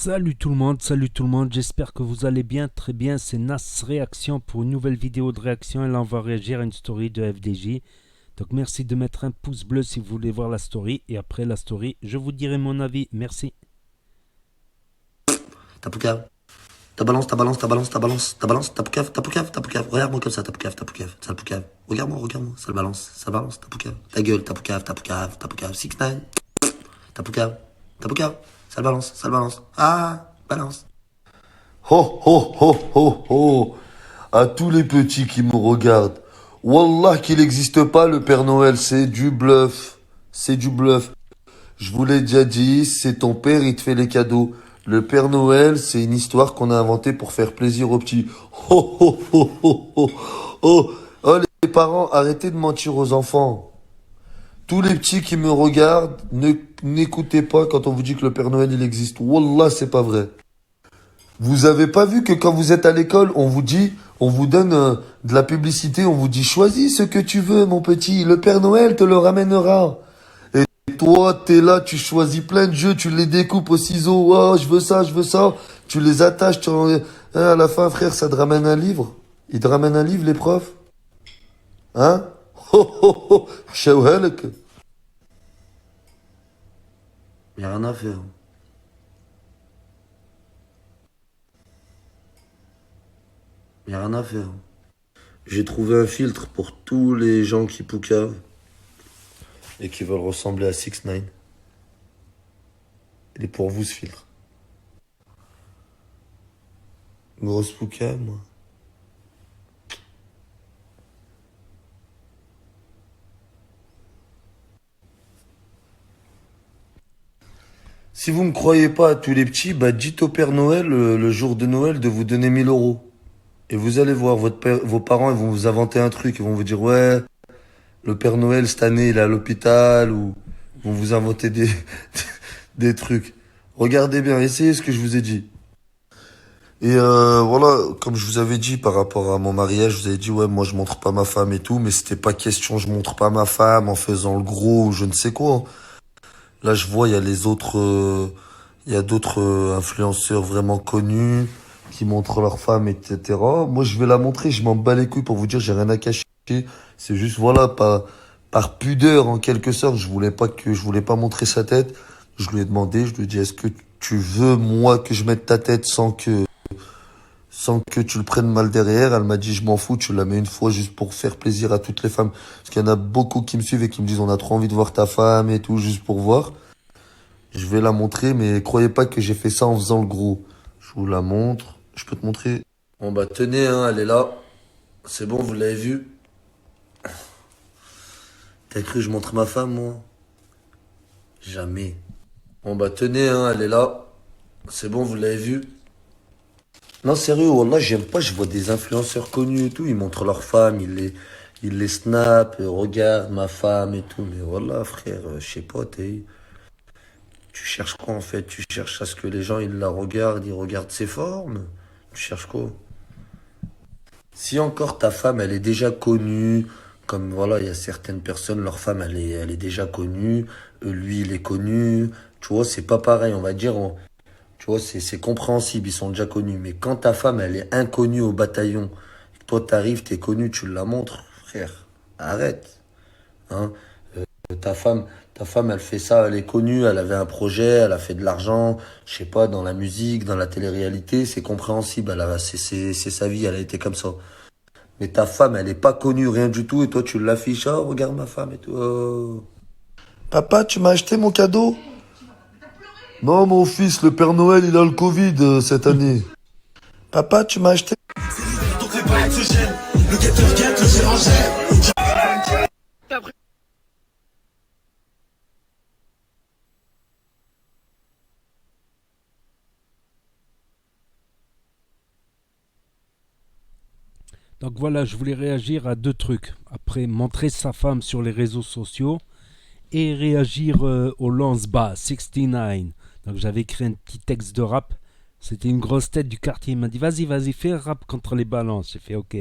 salut tout le monde, j'espère que vous allez bien, très bien, c'est Nas Réaction pour une nouvelle vidéo de réaction et là on va réagir à une story de FDJ. Donc merci de mettre un pouce bleu si vous voulez voir la story et après la story, je vous dirai mon avis, merci. T'as Poucave. Ta balance, ta balance, ta balance, ta balance, ta balance, ta Poucave, ta Poucave, ta Poucave. Regarde-moi comme ça, ta Poucave, sale Poucave. Regarde-moi, ça le balance, ta Poucave. Ta gueule, ta Poucave, 6ix9ine. Ta Poucave, ça le balance. Ah, balance. Ho ho ho ho ho. À tous les petits qui me regardent. Wallah qu'il n'existe pas le Père Noël, c'est du bluff. C'est du bluff. Je vous l'ai déjà dit, c'est ton père, il te fait les cadeaux. Le Père Noël, c'est une histoire qu'on a inventée pour faire plaisir aux petits. Oh oh oh oh oh oh. Oh les parents, arrêtez de mentir aux enfants. Tous les petits qui me regardent, n'écoutez pas quand on vous dit que le Père Noël il existe. Wallah, c'est pas vrai. Vous avez pas vu que quand vous êtes à l'école, on vous dit, on vous donne de la publicité, on vous dit choisis ce que tu veux, mon petit, le Père Noël te le ramènera. Et toi, t'es là, tu choisis plein de jeux, tu les découpes au ciseau, oh, je veux ça, tu les attaches, à la fin, frère, ça te ramène un livre. Ils te ramènent un livre, les profs. Hein? Oh, oh, oh, shawhalak. Y'a rien à faire. Y'a rien à faire. J'ai trouvé un filtre pour tous les gens qui poucavent et qui veulent ressembler à 6ix9ine. Il est pour vous ce filtre. Grosse poucave, moi. Si vous me croyez pas à tous les petits, bah dites au Père Noël le jour de Noël de vous donner 1 000 euros. Et vous allez voir, vos parents ils vont vous inventer un truc, ils vont vous dire ouais, le Père Noël cette année il est à l'hôpital ou ils vont vous inventer des trucs. Regardez bien, essayez ce que je vous ai dit. Et voilà, comme je vous avais dit par rapport à mon mariage, je vous avais dit ouais moi je montre pas ma femme et tout, mais c'était pas question je montre pas ma femme en faisant le gros ou je ne sais quoi. Là je vois il y a les autres, il y a d'autres influenceurs vraiment connus qui montrent leur femme, etc. Moi je vais la montrer, je m'en bats les couilles pour vous dire j'ai rien à cacher. C'est juste voilà par pudeur en quelque sorte, je voulais pas montrer sa tête. Je lui ai demandé, je lui ai dit est-ce que tu veux moi que je mette ta tête sans que tu le prennes mal derrière. Elle m'a dit, je m'en fous, tu la mets une fois juste pour faire plaisir à toutes les femmes. Parce qu'il y en a beaucoup qui me suivent et qui me disent, on a trop envie de voir ta femme et tout, juste pour voir. Je vais la montrer, mais croyez pas que j'ai fait ça en faisant le gros. Je vous la montre. Je peux te montrer. Bon bah tenez, hein, elle est là. C'est bon, vous l'avez vue. T'as cru que je montre ma femme, moi? Jamais. Bon bah tenez, hein, elle est là. C'est bon, vous l'avez vue. Non, sérieux, wallah, j'aime pas, je vois des influenceurs connus et tout, ils montrent leur femme, ils les snap, regarde ma femme et tout, mais voilà, frère, je sais pas, tu cherches quoi en fait? Tu cherches à ce que les gens, ils la regardent, ils regardent ses formes? Tu cherches quoi? Si encore ta femme, elle est déjà connue, comme voilà, il y a certaines personnes, leur femme, elle est déjà connue, lui, il est connu, tu vois, c'est pas pareil, on va dire, tu vois, c'est compréhensible, ils sont déjà connus. Mais quand ta femme, elle est inconnue au bataillon, et que toi, t'arrives, t'es connu, tu la montres, frère, arrête. Hein. Ta femme, elle fait ça, elle est connue, elle avait un projet, elle a fait de l'argent, je sais pas, dans la musique, dans la télé-réalité, c'est compréhensible, c'est sa vie, elle a été comme ça. Mais ta femme, elle est pas connue, rien du tout, et toi, tu l'affiches, oh, regarde ma femme et tout. Oh. Papa, tu m'as acheté mon cadeau? Non, mon fils, le Père Noël, il a le Covid cette année. Papa, tu m'as acheté... Donc voilà, je voulais réagir à deux trucs. Après, montrer sa femme sur les réseaux sociaux et réagir au lance-bas 69. Donc j'avais écrit un petit texte de rap. C'était une grosse tête du quartier. Il m'a dit vas-y, fais un rap contre les balances. J'ai fait ok.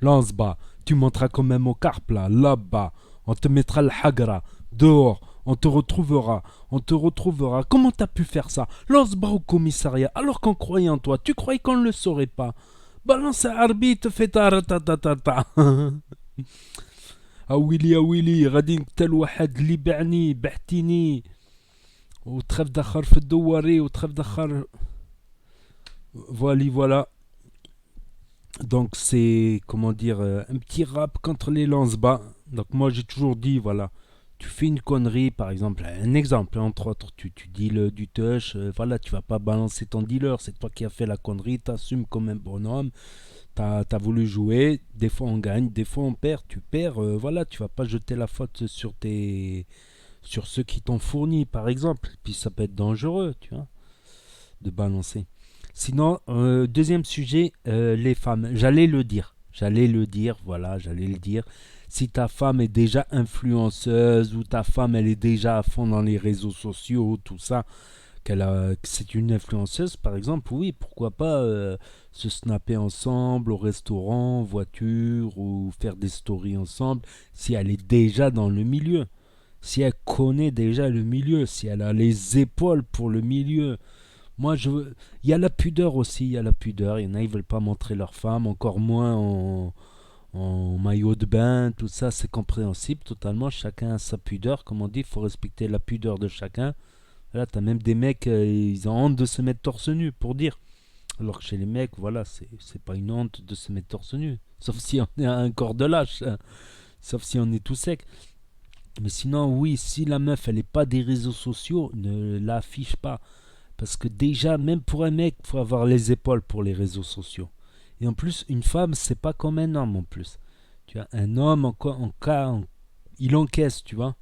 Lance-bas, tu monteras quand même au carpe là, là-bas. On te mettra le hagra, dehors. On te retrouvera. On te retrouvera. Comment t'as pu faire ça? Lance-bras au commissariat alors qu'on croyait en toi. Tu croyais qu'on ne le saurait pas. Balance à arbitre, fais ta ratatatata. Ah ويلي غادي نقتل واحد اللي باعني بعتيني وتخاف دخر في الدواري وتخاف دخر. Voilà. Donc c'est, comment dire, un petit rap contre les lance-bas. Donc moi j'ai toujours dit, voilà, tu fais une connerie, par exemple, un exemple, entre autres, tu deals du touch, voilà, tu vas pas balancer ton dealer, c'est toi qui as fait la connerie, t'assumes comme un bonhomme, t'as voulu jouer, des fois on gagne, des fois on perd, tu perds, voilà, tu vas pas jeter la faute sur ceux qui t'ont fourni, par exemple, puis ça peut être dangereux, tu vois, de balancer. Sinon, deuxième sujet, les femmes. J'allais le dire, voilà, j'allais le dire. Si ta femme est déjà influenceuse ou ta femme elle est déjà à fond dans les réseaux sociaux, tout ça, que c'est une influenceuse par exemple, oui, pourquoi pas se snapper ensemble au restaurant, voiture ou faire des stories ensemble si elle est déjà dans le milieu. Si elle connaît déjà le milieu, si elle a les épaules pour le milieu. Moi, il y a la pudeur aussi, il y a la pudeur. Il y en a, ils veulent pas montrer leur femme, encore moins en maillot de bain, tout ça, c'est compréhensible totalement. Chacun a sa pudeur, comme on dit, il faut respecter la pudeur de chacun. Là, t'as même des mecs, ils ont honte de se mettre torse nu, pour dire. Alors que chez les mecs, voilà, c'est pas une honte de se mettre torse nu. Sauf si on est à un corps de lâche, hein. Sauf si on est tout sec. Mais sinon, oui, si la meuf, elle est pas des réseaux sociaux, ne l'affiche pas. Parce que déjà, même pour un mec, il faut avoir les épaules pour les réseaux sociaux. Et en plus, une femme, c'est pas comme un homme en plus. Tu vois, un homme, il encaisse, tu vois.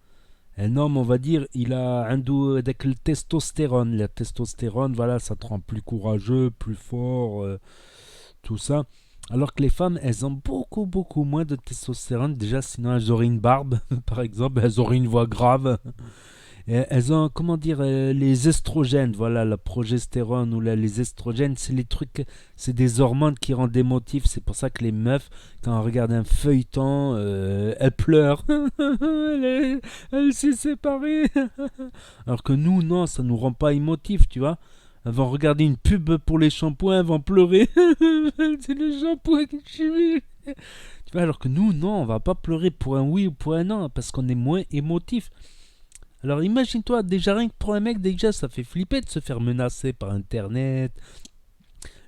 Un homme, on va dire, il a un dos avec le testostérone. La testostérone, voilà, ça te rend plus courageux, plus fort, tout ça. Alors que les femmes, elles ont beaucoup moins de testostérone. Déjà, sinon, elles auraient une barbe, par exemple. Elles auraient une voix grave. Et elles ont, comment dire, les estrogènes, voilà, la progestérone ou là, les estrogènes, c'est les trucs, c'est des hormones qui rendent émotifs. C'est pour ça que les meufs, quand on regarde un feuilleton, elles pleurent. Elle s'est séparée. Alors que nous, non, ça nous rend pas émotifs, tu vois. Elles vont regarder une pub pour les shampoings, elles vont pleurer. C'est le shampoing que je mis. Tu vois, alors que nous, non, on va pas pleurer pour un oui ou pour un non, parce qu'on est moins émotif. Alors imagine-toi, déjà rien que pour un mec, déjà ça fait flipper de se faire menacer par internet,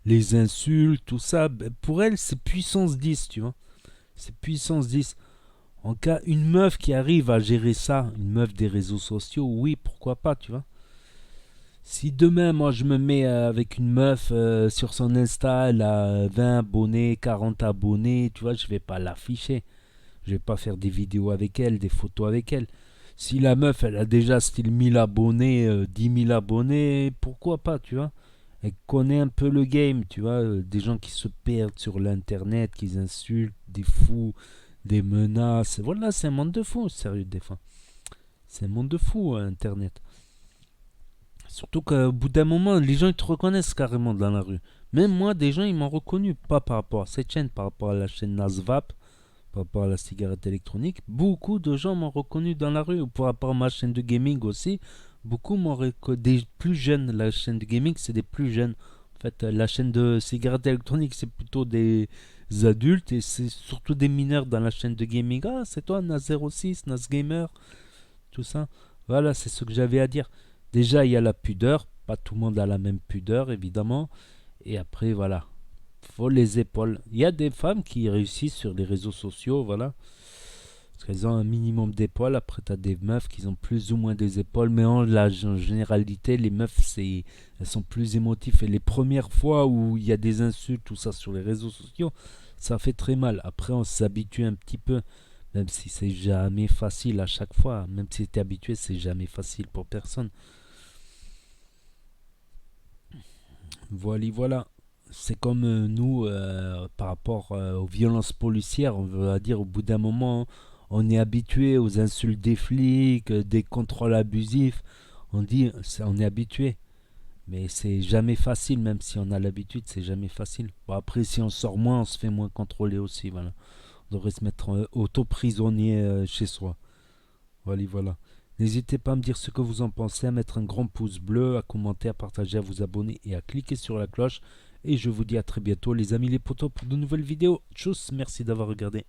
les insultes, tout ça. Pour elle, c'est puissance 10, tu vois. C'est puissance 10. En cas, une meuf qui arrive à gérer ça, une meuf des réseaux sociaux, oui, pourquoi pas, tu vois. Si demain, moi, je me mets avec une meuf sur son Insta, elle a 20 abonnés, 40 abonnés, tu vois, je vais pas l'afficher. Je vais pas faire des vidéos avec elle, des photos avec elle. Si la meuf, elle a déjà style 1000 abonnés, 10 000 abonnés, pourquoi pas, tu vois. Elle connaît un peu le game, tu vois. Des gens qui se perdent sur l'internet, qui insultent, des fous, des menaces. Voilà, c'est un monde de fous, sérieux, des fois. C'est un monde de fous, internet. Surtout qu'au bout d'un moment, les gens ils te reconnaissent carrément dans la rue. Même moi, des gens ils m'ont reconnu, pas par rapport à cette chaîne, par rapport à la chaîne Nasvap, par rapport à la cigarette électronique. Beaucoup de gens m'ont reconnu dans la rue, ou par rapport à ma chaîne de gaming aussi. Beaucoup m'ont reconnu, des plus jeunes, la chaîne de gaming c'est des plus jeunes. En fait, la chaîne de cigarette électronique c'est plutôt des adultes et c'est surtout des mineurs dans la chaîne de gaming. Ah, c'est toi, Nas06, Nas Gamer, tout ça. Voilà, c'est ce que j'avais à dire. Déjà, il y a la pudeur. Pas tout le monde a la même pudeur, évidemment. Et après, voilà. Faut les épaules. Il y a des femmes qui réussissent sur les réseaux sociaux, voilà. Parce qu'elles ont un minimum d'épaules. Après, tu as des meufs qui ont plus ou moins des épaules. Mais en généralité, les meufs, elles sont plus émotives. Et les premières fois où il y a des insultes, tout ça sur les réseaux sociaux, ça fait très mal. Après, on s'habitue un petit peu. Même si c'est jamais facile à chaque fois. Même si tu es habitué, c'est jamais facile pour personne. Voilà. C'est comme nous, par rapport aux violences policières, on va dire au bout d'un moment, on est habitué aux insultes des flics, des contrôles abusifs. On dit, on est habitué. Mais c'est jamais facile, même si on a l'habitude, c'est jamais facile. Bon, après, si on sort moins, on se fait moins contrôler aussi, voilà. On devrait se mettre auto-prisonnier chez soi. Voilà. N'hésitez pas à me dire ce que vous en pensez, à mettre un grand pouce bleu, à commenter, à partager, à vous abonner et à cliquer sur la cloche. Et je vous dis à très bientôt les amis les potos pour de nouvelles vidéos. Tchuss, merci d'avoir regardé.